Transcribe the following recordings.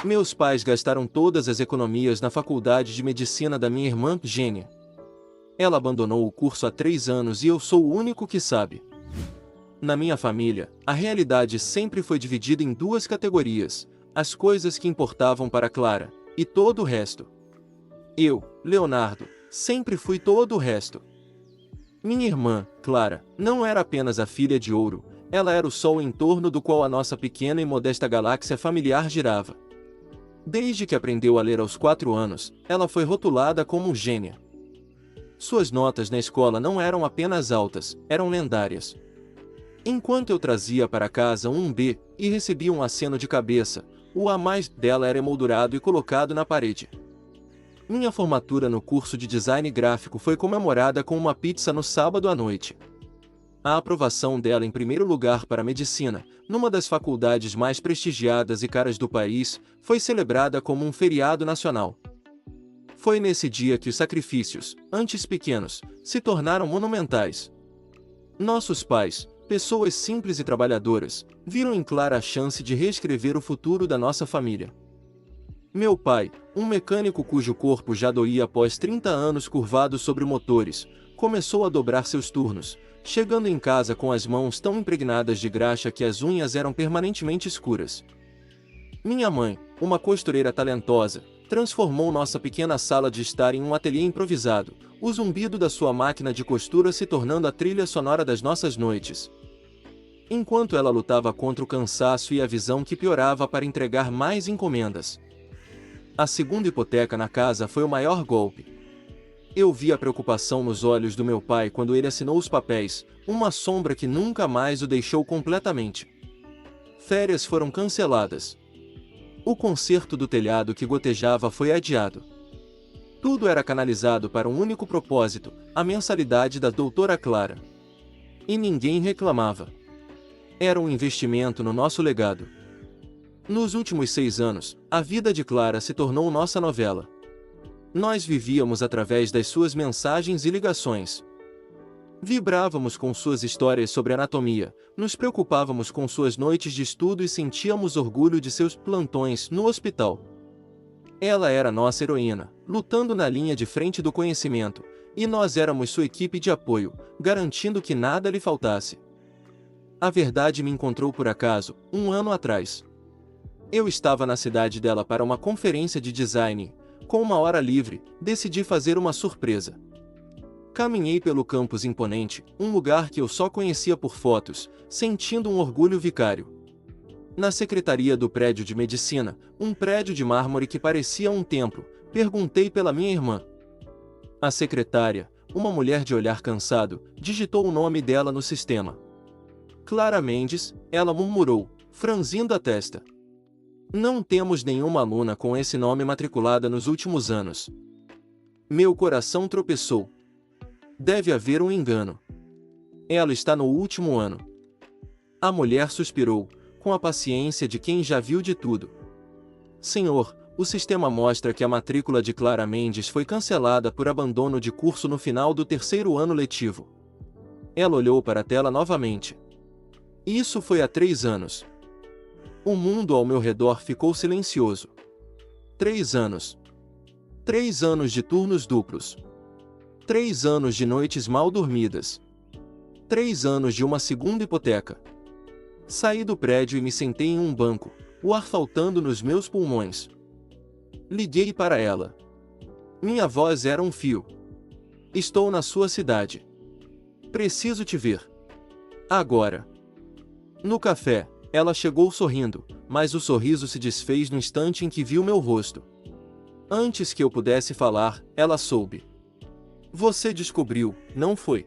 Meus pais gastaram todas as economias na faculdade de medicina da minha irmã, Gênia. Ela abandonou o curso há 3 anos e eu sou o único que sabe. Na minha família, a realidade sempre foi dividida em 2 categorias: as coisas que importavam para Clara, e todo o resto. Eu, Leonardo, sempre fui todo o resto. Minha irmã, Clara, não era apenas a filha de ouro, ela era o sol em torno do qual a nossa pequena e modesta galáxia familiar girava. Desde que aprendeu a ler aos 4 anos, ela foi rotulada como gênia. Suas notas na escola não eram apenas altas, eram lendárias. Enquanto eu trazia para casa um B e recebia um aceno de cabeça, o A mais dela era emoldurado e colocado na parede. Minha formatura no curso de design gráfico foi comemorada com uma pizza no sábado à noite. A aprovação dela em primeiro lugar para medicina, numa das faculdades mais prestigiadas e caras do país, foi celebrada como um feriado nacional. Foi nesse dia que os sacrifícios, antes pequenos, se tornaram monumentais. Nossos pais, pessoas simples e trabalhadoras, viram em Clara a chance de reescrever o futuro da nossa família. Meu pai, um mecânico cujo corpo já doía após 30 anos curvado sobre motores, começou a dobrar seus turnos, chegando em casa com as mãos tão impregnadas de graxa que as unhas eram permanentemente escuras. Minha mãe, uma costureira talentosa, transformou nossa pequena sala de estar em um ateliê improvisado, o zumbido da sua máquina de costura se tornando a trilha sonora das nossas noites. Enquanto ela lutava contra o cansaço e a visão que piorava para entregar mais encomendas. A segunda hipoteca na casa foi o maior golpe. Eu vi a preocupação nos olhos do meu pai quando ele assinou os papéis, uma sombra que nunca mais o deixou completamente. Férias foram canceladas. O conserto do telhado que gotejava foi adiado. Tudo era canalizado para um único propósito, a mensalidade da doutora Clara. E ninguém reclamava. Era um investimento no nosso legado. Nos últimos 6 anos, a vida de Clara se tornou nossa novela. Nós vivíamos através das suas mensagens e ligações. Vibrávamos com suas histórias sobre anatomia, nos preocupávamos com suas noites de estudo e sentíamos orgulho de seus plantões no hospital. Ela era nossa heroína, lutando na linha de frente do conhecimento, e nós éramos sua equipe de apoio, garantindo que nada lhe faltasse. A verdade me encontrou por acaso, 1 ano atrás. Eu estava na cidade dela para uma conferência de design. Com uma hora livre, decidi fazer uma surpresa. Caminhei pelo campus imponente, um lugar que eu só conhecia por fotos, sentindo um orgulho vicário. Na secretaria do prédio de medicina, um prédio de mármore que parecia um templo, perguntei pela minha irmã. A secretária, uma mulher de olhar cansado, digitou o nome dela no sistema. Clara Mendes, ela murmurou, franzindo a testa. Não temos nenhuma aluna com esse nome matriculada nos últimos anos. Meu coração tropeçou. Deve haver um engano. Ela está no último ano. A mulher suspirou, com a paciência de quem já viu de tudo. Senhor, o sistema mostra que a matrícula de Clara Mendes foi cancelada por abandono de curso no final do 3º ano letivo. Ela olhou para a tela novamente. Isso foi há 3 anos. O mundo ao meu redor ficou silencioso. 3 anos. 3 anos de turnos duplos. 3 anos de noites mal dormidas. 3 anos de uma segunda hipoteca. Saí do prédio e me sentei em um banco, o ar faltando nos meus pulmões. Liguei para ela. Minha voz era um fio. Estou na sua cidade. Preciso te ver. Agora. No café. Ela chegou sorrindo, mas o sorriso se desfez no instante em que viu meu rosto. Antes que eu pudesse falar, ela soube. Você descobriu, não foi?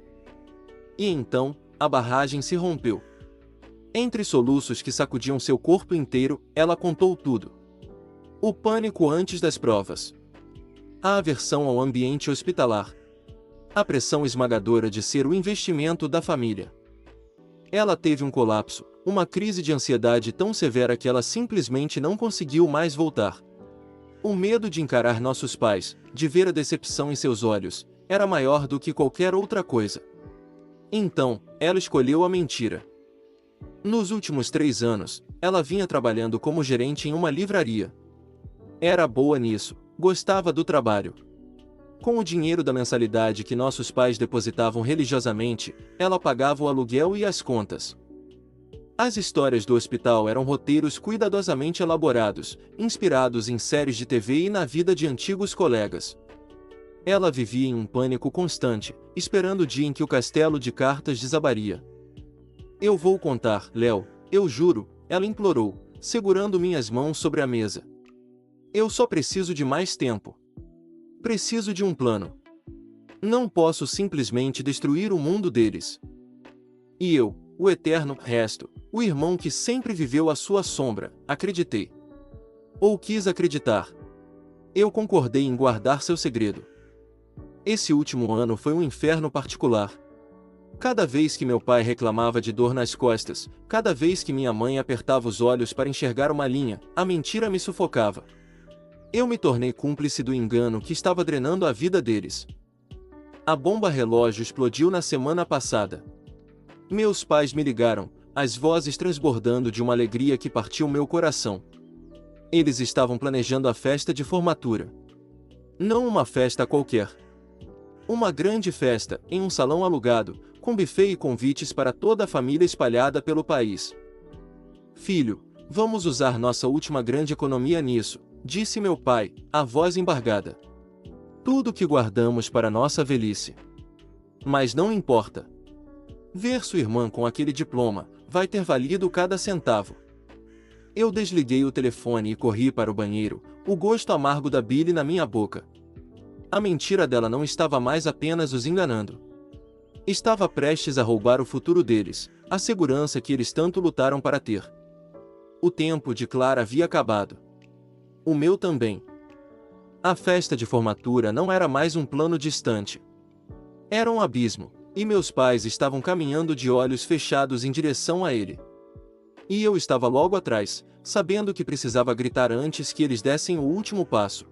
E então, a barragem se rompeu. Entre soluços que sacudiam seu corpo inteiro, ela contou tudo. O pânico antes das provas. A aversão ao ambiente hospitalar. A pressão esmagadora de ser o investimento da família. Ela teve um colapso. Uma crise de ansiedade tão severa que ela simplesmente não conseguiu mais voltar. O medo de encarar nossos pais, de ver a decepção em seus olhos, era maior do que qualquer outra coisa. Então, ela escolheu a mentira. Nos últimos 3 anos, ela vinha trabalhando como gerente em uma livraria. Era boa nisso, gostava do trabalho. Com o dinheiro da mensalidade que nossos pais depositavam religiosamente, ela pagava o aluguel e as contas. As histórias do hospital eram roteiros cuidadosamente elaborados, inspirados em séries de TV e na vida de antigos colegas. Ela vivia em um pânico constante, esperando o dia em que o castelo de cartas desabaria. Eu vou contar, Léo, eu juro, ela implorou, segurando minhas mãos sobre a mesa. Eu só preciso de mais tempo. Preciso de um plano. Não posso simplesmente destruir o mundo deles. E eu, o eterno resto, o irmão que sempre viveu à sua sombra, acreditei. Ou quis acreditar. Eu concordei em guardar seu segredo. Esse último ano foi um inferno particular. Cada vez que meu pai reclamava de dor nas costas, cada vez que minha mãe apertava os olhos para enxergar uma linha, a mentira me sufocava. Eu me tornei cúmplice do engano que estava drenando a vida deles. A bomba relógio explodiu na semana passada. Meus pais me ligaram, as vozes transbordando de uma alegria que partiu meu coração. Eles estavam planejando a festa de formatura. Não uma festa qualquer. Uma grande festa, em um salão alugado, com buffet e convites para toda a família espalhada pelo país. Filho, vamos usar nossa última grande economia nisso, disse meu pai, a voz embargada. Tudo que guardamos para nossa velhice. Mas não importa. Ver sua irmã com aquele diploma vai ter valido cada centavo. Eu desliguei o telefone e corri para o banheiro, o gosto amargo da bile na minha boca. A mentira dela não estava mais apenas os enganando. Estava prestes a roubar o futuro deles, a segurança que eles tanto lutaram para ter. O tempo de Clara havia acabado. O meu também. A festa de formatura não era mais um plano distante. Era um abismo, e meus pais estavam caminhando de olhos fechados em direção a ele. E eu estava logo atrás, sabendo que precisava gritar antes que eles dessem o último passo.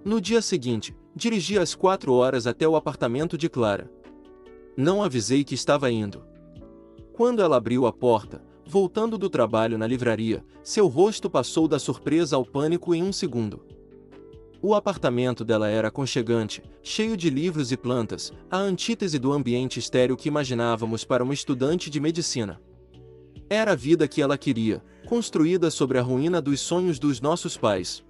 No dia seguinte, dirigi às 4 horas até o apartamento de Clara. Não avisei que estava indo. Quando ela abriu a porta, voltando do trabalho na livraria, seu rosto passou da surpresa ao pânico em um segundo. O apartamento dela era aconchegante, cheio de livros e plantas, a antítese do ambiente estéril que imaginávamos para uma estudante de medicina. Era a vida que ela queria, construída sobre a ruína dos sonhos dos nossos pais.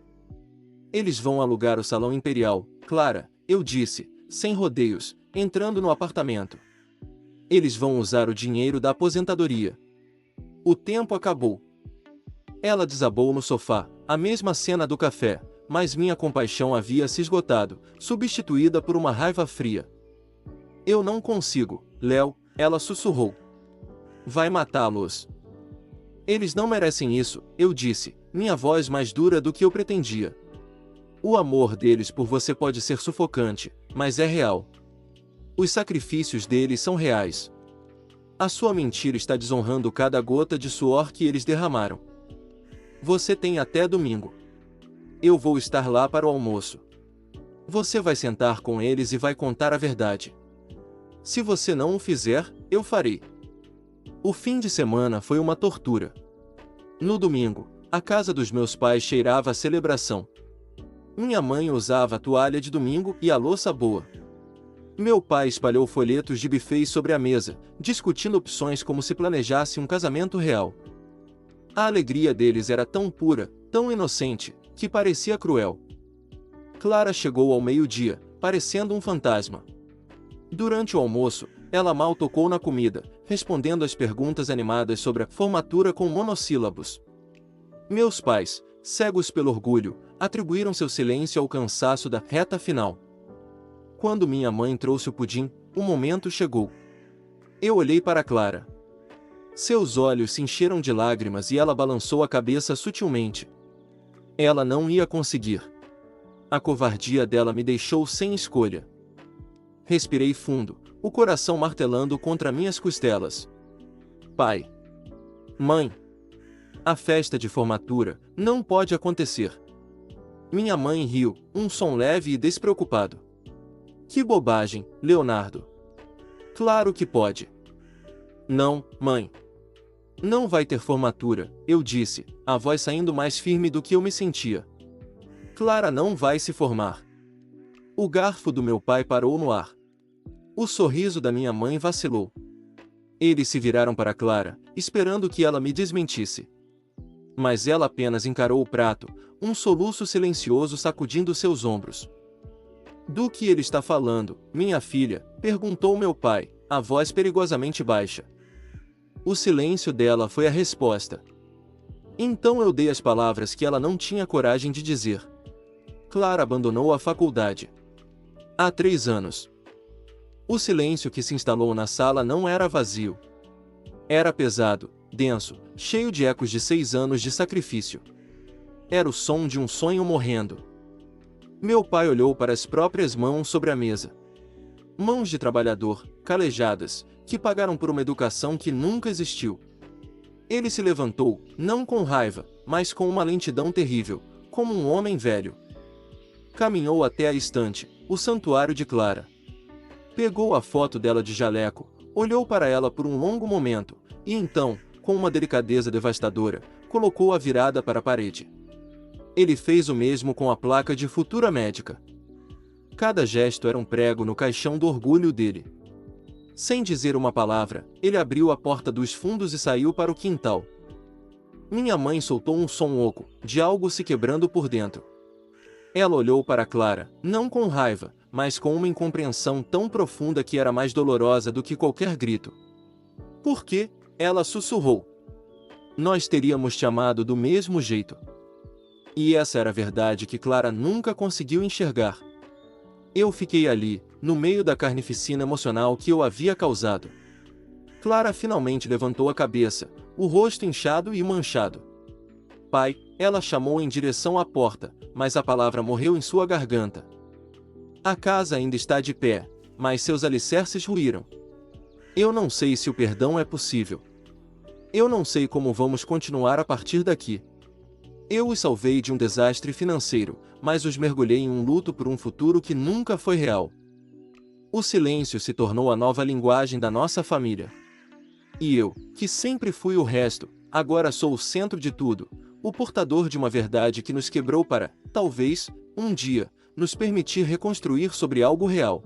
Eles vão alugar o salão imperial, Clara, eu disse, sem rodeios, entrando no apartamento. Eles vão usar o dinheiro da aposentadoria. O tempo acabou. Ela desabou no sofá, a mesma cena do café, mas minha compaixão havia se esgotado, substituída por uma raiva fria. Eu não consigo, Léo, ela sussurrou. Vai matá-los. Eles não merecem isso, eu disse, minha voz mais dura do que eu pretendia. O amor deles por você pode ser sufocante, mas é real. Os sacrifícios deles são reais. A sua mentira está desonrando cada gota de suor que eles derramaram. Você tem até domingo. Eu vou estar lá para o almoço. Você vai sentar com eles e vai contar a verdade. Se você não o fizer, eu farei. O fim de semana foi uma tortura. No domingo, a casa dos meus pais cheirava a celebração. Minha mãe usava a toalha de domingo e a louça boa. Meu pai espalhou folhetos de buffet sobre a mesa, discutindo opções como se planejasse um casamento real. A alegria deles era tão pura, tão inocente, que parecia cruel. Clara chegou ao meio-dia, parecendo um fantasma. Durante o almoço, ela mal tocou na comida, respondendo às perguntas animadas sobre a formatura com monossílabos. Meus pais, cegos pelo orgulho, atribuíram seu silêncio ao cansaço da reta final. Quando minha mãe trouxe o pudim, o momento chegou. Eu olhei para Clara. Seus olhos se encheram de lágrimas e ela balançou a cabeça sutilmente. Ela não ia conseguir. A covardia dela me deixou sem escolha. Respirei fundo, o coração martelando contra minhas costelas. Pai. Mãe. A festa de formatura não pode acontecer. Minha mãe riu, um som leve e despreocupado. Que bobagem, Leonardo. Claro que pode. Não, mãe. Não vai ter formatura, eu disse, a voz saindo mais firme do que eu me sentia. Clara não vai se formar. O garfo do meu pai parou no ar. O sorriso da minha mãe vacilou. Eles se viraram para Clara, esperando que ela me desmentisse. Mas ela apenas encarou o prato, um soluço silencioso sacudindo seus ombros. Do que ele está falando, minha filha? Perguntou meu pai, a voz perigosamente baixa. O silêncio dela foi a resposta. Então eu dei as palavras que ela não tinha coragem de dizer. Clara abandonou a faculdade. Há 3 anos. O silêncio que se instalou na sala não era vazio. Era pesado, denso, cheio de ecos de 6 anos de sacrifício. Era o som de um sonho morrendo. Meu pai olhou para as próprias mãos sobre a mesa. Mãos de trabalhador, calejadas, que pagaram por uma educação que nunca existiu. Ele se levantou, não com raiva, mas com uma lentidão terrível, como um homem velho. Caminhou até a estante, o santuário de Clara. Pegou a foto dela de jaleco, olhou para ela por um longo momento, e então, com uma delicadeza devastadora, colocou-a virada para a parede. Ele fez o mesmo com a placa de futura médica. Cada gesto era um prego no caixão do orgulho dele. Sem dizer uma palavra, ele abriu a porta dos fundos e saiu para o quintal. Minha mãe soltou um som oco, de algo se quebrando por dentro. Ela olhou para Clara, não com raiva, mas com uma incompreensão tão profunda que era mais dolorosa do que qualquer grito. Por quê? Ela sussurrou. Nós teríamos te amado do mesmo jeito. E essa era a verdade que Clara nunca conseguiu enxergar. Eu fiquei ali, no meio da carnificina emocional que eu havia causado. Clara finalmente levantou a cabeça, o rosto inchado e manchado. Pai, ela chamou em direção à porta, mas a palavra morreu em sua garganta. A casa ainda está de pé, mas seus alicerces ruíram. Eu não sei se o perdão é possível. Eu não sei como vamos continuar a partir daqui. Eu os salvei de um desastre financeiro, mas os mergulhei em um luto por um futuro que nunca foi real. O silêncio se tornou a nova linguagem da nossa família. E eu, que sempre fui o resto, agora sou o centro de tudo, o portador de uma verdade que nos quebrou para, talvez, um dia, nos permitir reconstruir sobre algo real.